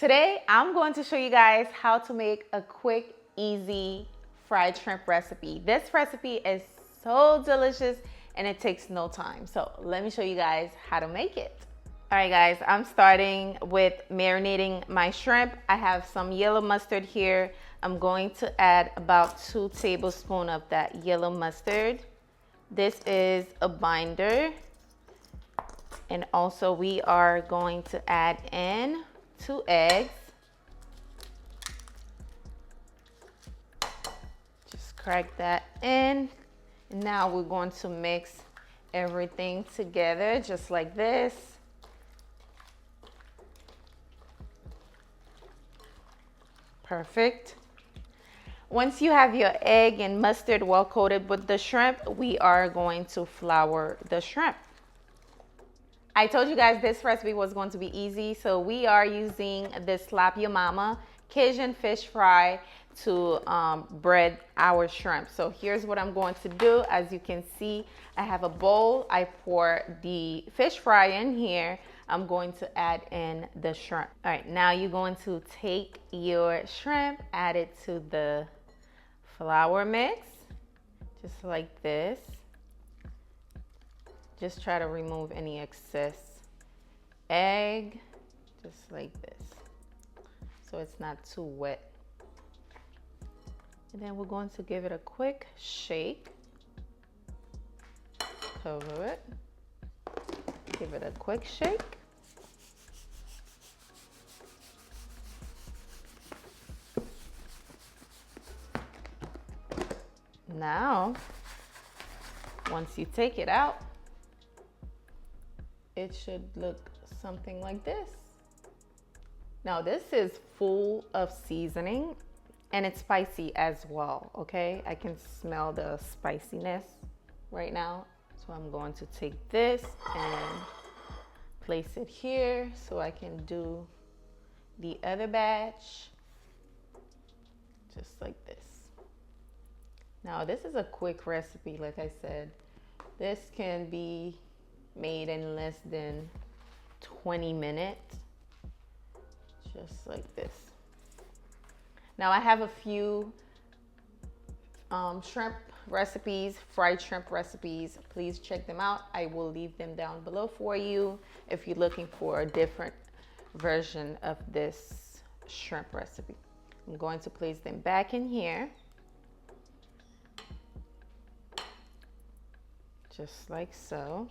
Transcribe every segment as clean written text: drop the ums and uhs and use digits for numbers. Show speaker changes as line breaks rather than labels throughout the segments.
Today, I'm going to show you guys how to make a quick, easy fried shrimp recipe. This recipe is so delicious and it takes no time. So let me show you guys how to make it. All right, guys, I'm starting with marinating my shrimp. I have some yellow mustard here. I'm going to add about 2 tablespoons of that yellow mustard. This is a binder. And also we are going to add in 2 eggs. Just crack that in. And now we're going to mix everything together just like this. Perfect. Once you have your egg and mustard well coated with the shrimp, we are going to flour the shrimp. I told you guys this recipe was going to be easy, so we are using this Slap Your Mama Cajun fish fry to bread our shrimp. So here's what I'm going to do. As you can see, I have a bowl. I pour the fish fry in here. I'm going to add in the shrimp. All right, now you're going to take your shrimp, add it to the flour mix, just like this. Just try to remove any excess egg, just like this, so it's not too wet. And then we're going to give it a quick shake. Cover it. Give it a quick shake. Now, once you take it out, it should look something like this. Now this is full of seasoning and it's spicy as well, okay? I can smell the spiciness right now. So I'm going to take this and place it here so I can do the other batch, just like this. Now this is a quick recipe, like I said. This can be made in less than 20 minutes, just like this. Now I have a few shrimp recipes, fried shrimp recipes. Please check them out. I will leave them down below for you if you're looking for a different version of this shrimp recipe. I'm going to place them back in here, just like so.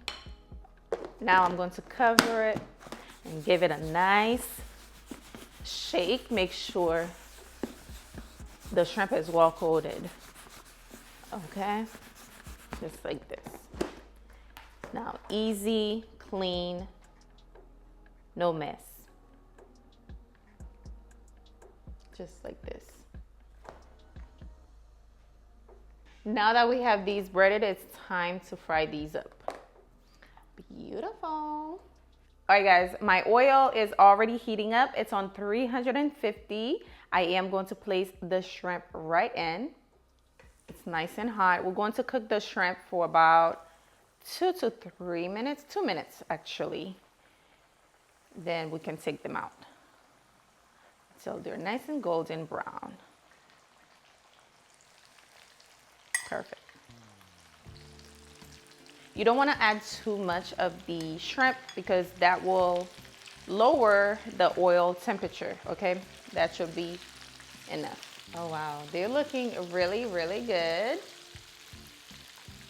Now I'm going to cover it and give it a nice shake. Make sure the shrimp is well coated. Okay, just like this. Now easy, clean, no mess. Just like this. Now that we have these breaded, it's time to fry these up. Beautiful. All right, guys, my oil is already heating up. It's on 350. I am going to place the shrimp right in. It's nice and hot. We're going to cook the shrimp for about 2 to 3 minutes, 2 minutes actually. Then we can take them out until they're nice and golden brown. Perfect. You don't want to add too much of the shrimp because that will lower the oil temperature, okay? That should be enough. Oh wow, they're looking really, really good.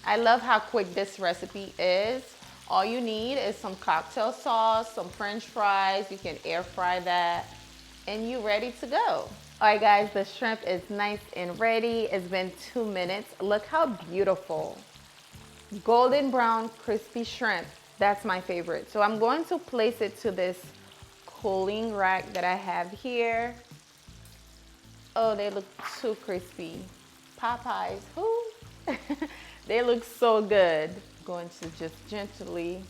I love how quick this recipe is. All you need is some cocktail sauce, some French fries. You can air fry that and you're ready to go. All right, guys, the shrimp is nice and ready. It's been 2 minutes. Look how beautiful. Golden brown crispy shrimp. That's my favorite. So I'm going to place it to this cooling rack that I have here. Oh, they look too crispy. Popeyes, who? They look so good. I'm going to just gently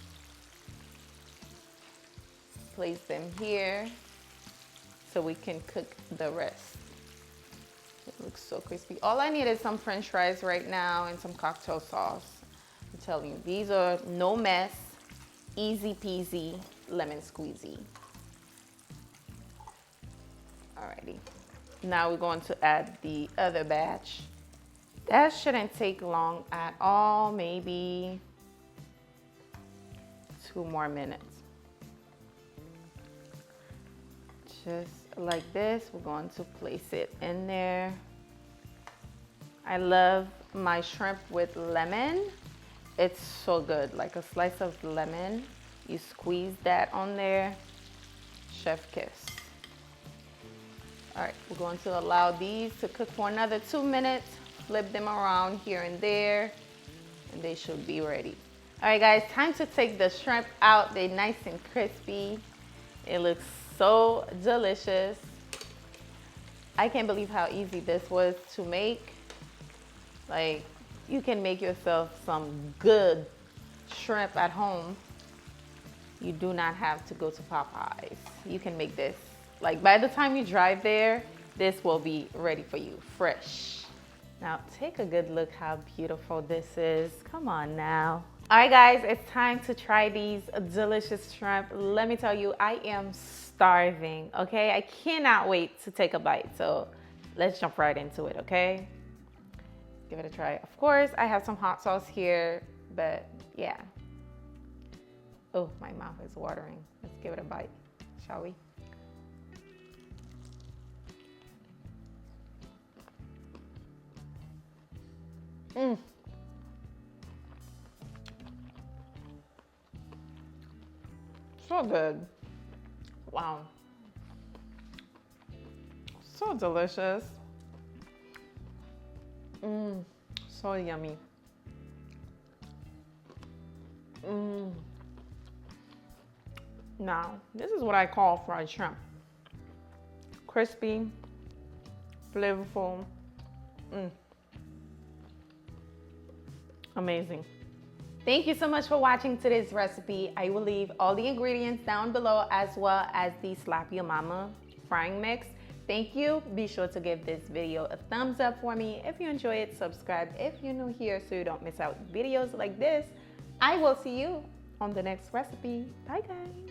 place them here so we can cook the rest. It looks so crispy. All I need is some French fries right now and some cocktail sauce. I'm telling you, these are no mess, easy peasy, lemon squeezy. Alrighty. Now we're going to add the other batch. That shouldn't take long at all, maybe 2 more minutes. Just like this, we're going to place it in there. I love my shrimp with lemon. It's so good, like a slice of lemon. You squeeze that on there, chef kiss. All right, we're going to allow these to cook for another 2 minutes. Flip them around here and there, and they should be ready. All right, guys, time to take the shrimp out. They're nice and crispy. It looks so delicious. I can't believe how easy this was to make. Like, you can make yourself some good shrimp at home. You do not have to go to Popeyes. You can make this. Like, by the time you drive there, this will be ready for you, fresh. Now, take a good look how beautiful this is. Come on now. All right, guys, it's time to try these delicious shrimp. Let me tell you, I am starving, okay? I cannot wait to take a bite. So let's jump right into it, okay? Give it a try. Of course, I have some hot sauce here, but yeah. Oh, my mouth is watering. Let's give it a bite, shall we? So good. Wow. So delicious. So yummy. Now, this is what I call fried shrimp. Crispy, flavorful. Amazing. Thank you so much for watching today's recipe. I will leave all the ingredients down below as well as the Slap Your Mama frying mix. Thank you. Be sure to give this video a thumbs up for me. If you enjoy it, subscribe if you're new here so you don't miss out videos like this. I will see you on the next recipe. Bye, guys.